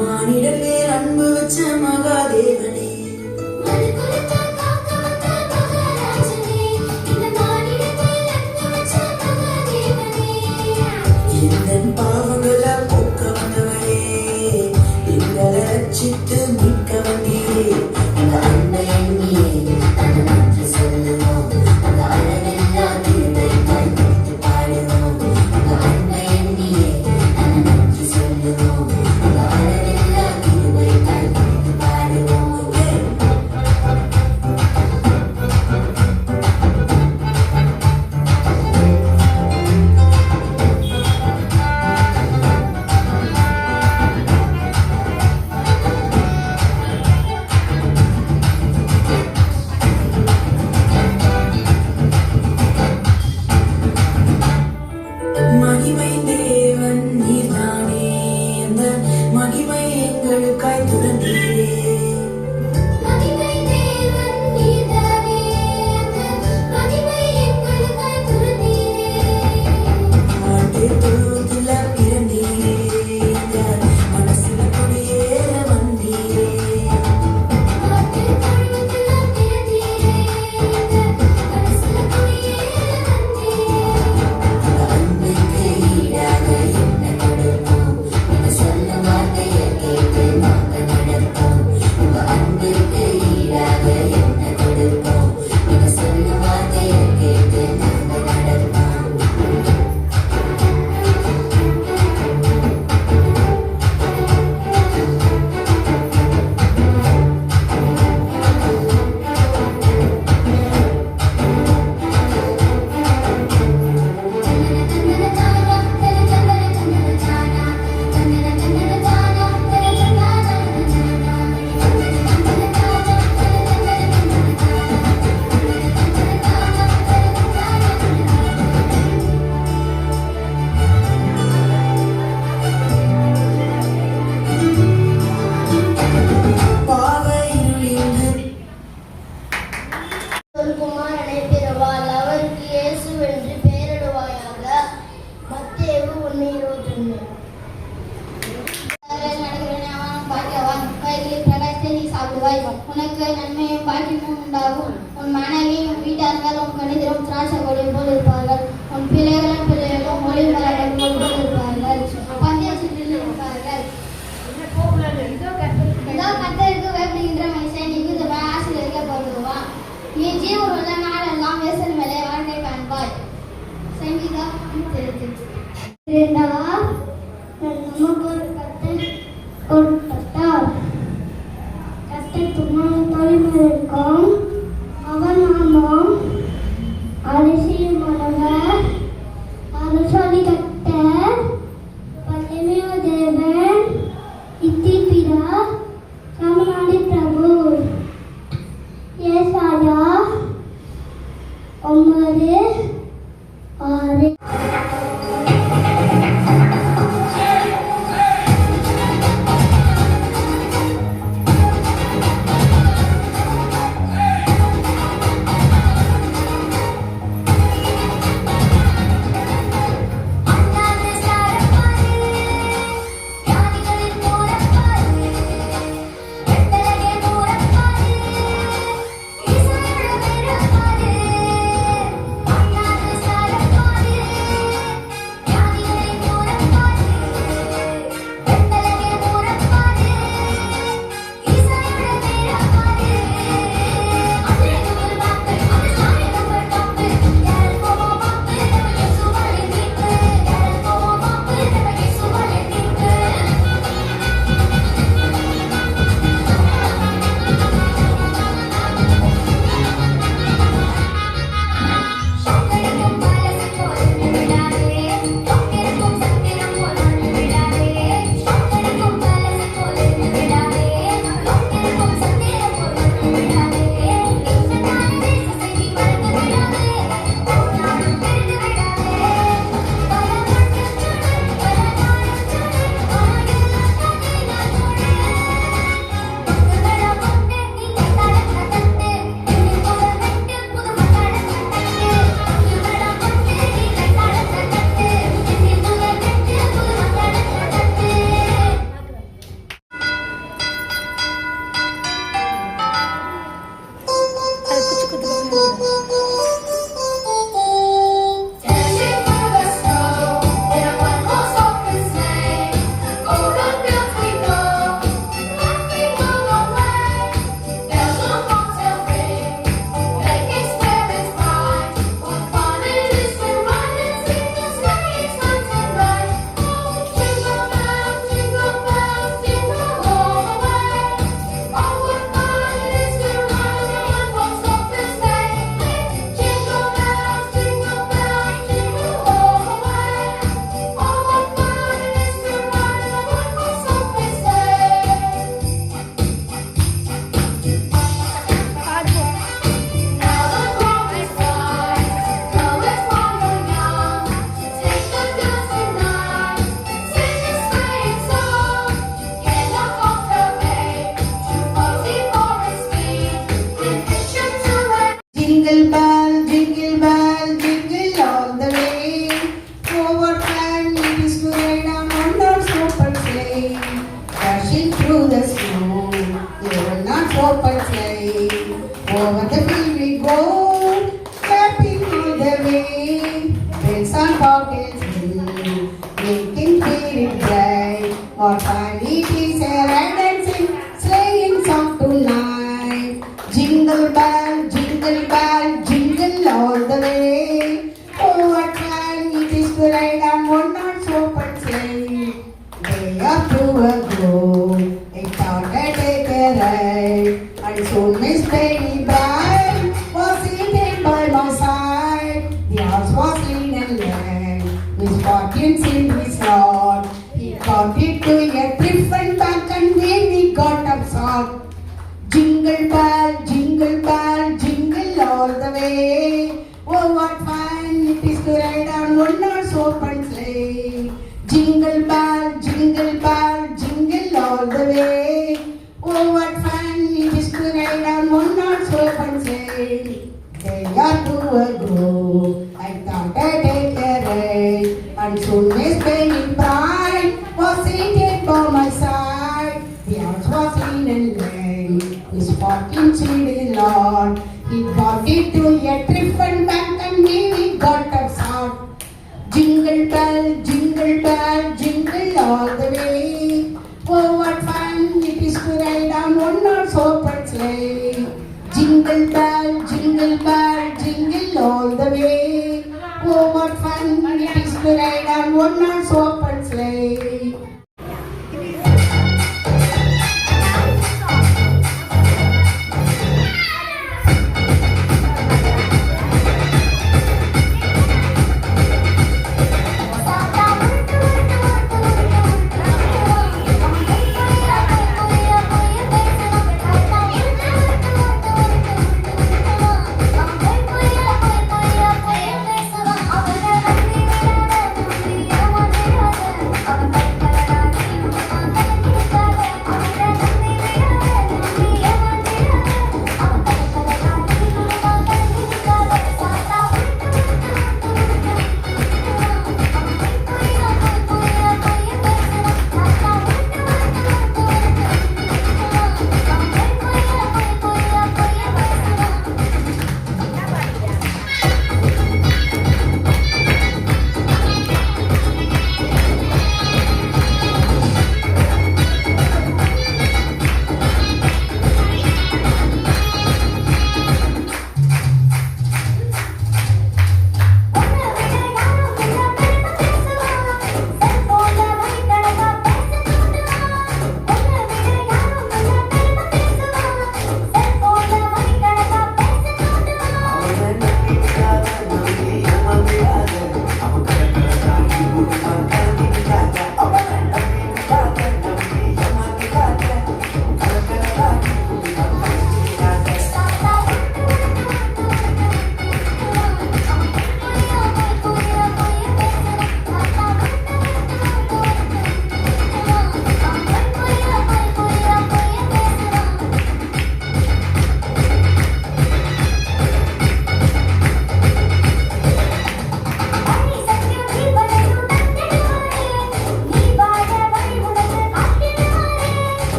மானிடர் மேல் அன்பு வச்ச மகாதேவனே, எந்தன் பாவங்களை போக்க வந்தவரே, எங்களை ரட்சித்து மீட்க வந்தீரே. உங்க அன்பை எண்ணியே நாங்கள் நன்றி சொல்லுவோம். உங்க அளவில்லா கிருபை கைப்பிடித்து பாடுவோம். உங்க அன்பை எண்ணியே நாங்கள் நன்றி சொல்லுவோம். உங்க அளவில்லா கிருபை கைப்பிடித்து பாடுவோம். மகிமை தேவன் நீர்தானே, அந்த மகிமை எங்களுக்காய் துறந்தீரே. மாட்டு தொழுவத்துல பிறந்தீரே, எங்க மனசுல குடியேற வந்தீரே. உங்க அன்புக்கு ஈடாக என்ன கொடுப்போம்? நீங்க சொல்லும் வார்த்தையை கேட்டு நாங்க நடப்போம். உங்க அன்புக்கு ஈடாக என்ன கொடுப்போம்? நீங்க சொல்லும் வார்த்தையை கேட்டு நாங்க நடப்போம். பாவை இருளிந்து குமாரனை பிறவால் அவருக்கு இயேசு என்று பெயரிடுவாயாக. மத்தேயு 1:21. பாக்கியவான், வயதில் பிரகாசத்தை நீ சாப்பிடுவாய், உனக்கு நன்மையும் பாக்கியமும் உண்டாகும். உன் மனைவி உன் வீட்டார்கள் உன் கணிதரும் திராட்சை கொடி போல் இருப்பார்கள். உன் பிள்ளைகளும் பிள்ளைகளும் ஒளி மரங்கள் போல் இருப்பார்கள். பந்தய சுற்றில் இருப்பார்கள். இதோ கர்த்தருக்கு பயப்படுகின்ற மனுஷன் மிகுந்த ஆசீர்வதிக்கப்படுவான். நீ ஜீவனுள்ள நாளெல்லாம் வேசல் மேலே வாழ்க்கை காண்பாய். சங்கீதம் 32. நமக்கு ஒரு கர்த்தர் கொடுக்கப்பட்டார். கர்த்தர் துணையில் இருக்கும். அவன் நாமம் அதிசயமானவர், அரசாணி கர்த்தர், soon Miss Penny Bride was seated by my side. The house was clean and land. Miss Watkins in his rod. He got it to a different bank and then we got absorbed. Jingle bell, jingle all the way. Oh, what fun it is to ride on one-horse open sleigh. Jingle bell, jingle all the way. Oh, what fun it is to ride on one-horse open sleigh. Day or two ago, I thought I'd take a ride, and soon Miss Penny Bride was seated by my side. The house was clean and gray. Miss Watkins in the lawn. He got it to a different bank and we got absorbed. Jingle bell, jingle all the way. Oh, what fun it is to ride on one-horse open sleigh. Jingle bell, jingle all the way. Oh, what fun it is to ride on one-horse open sleigh. I'm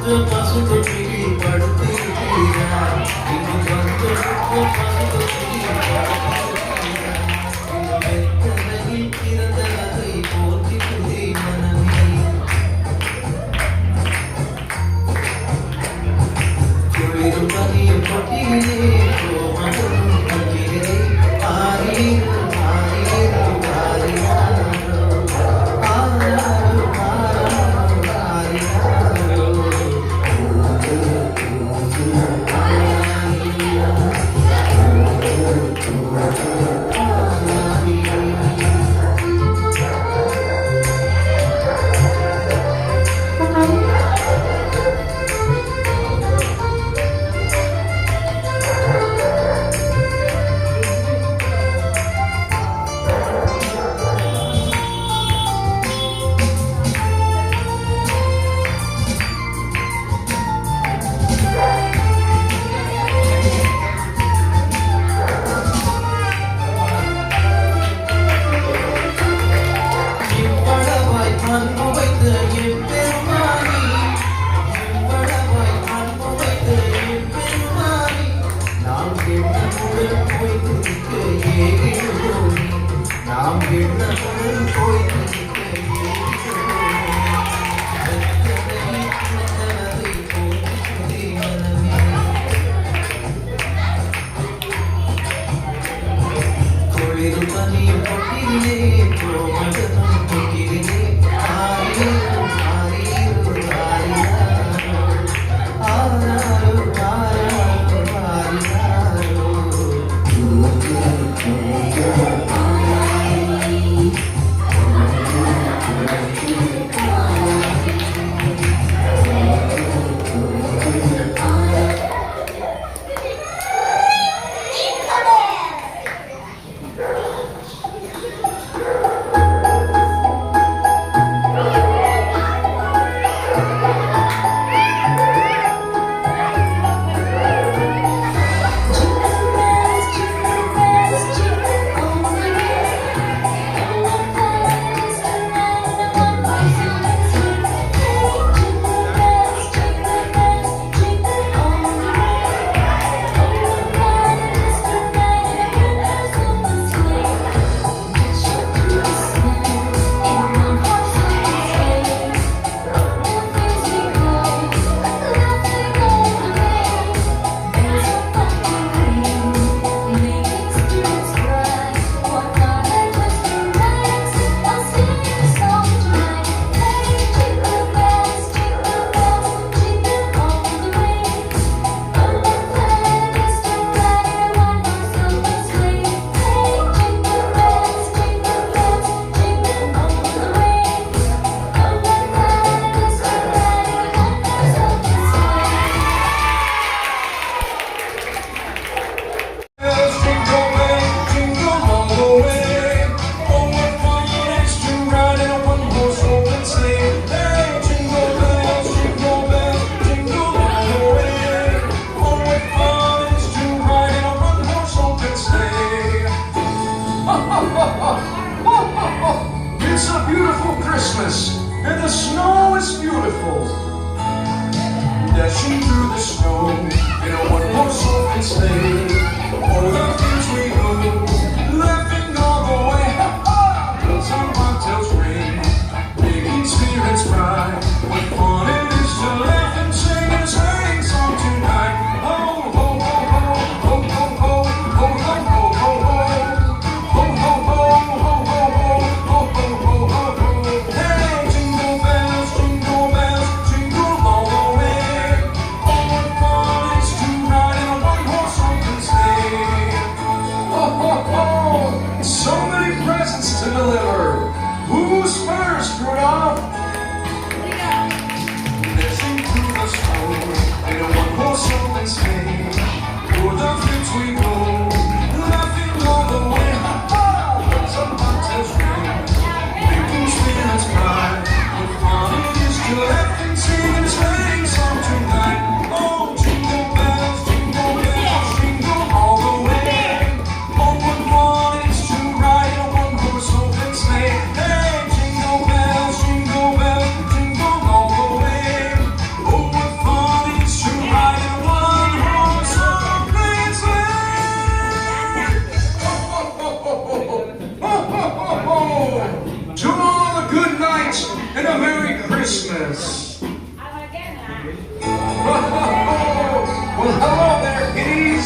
the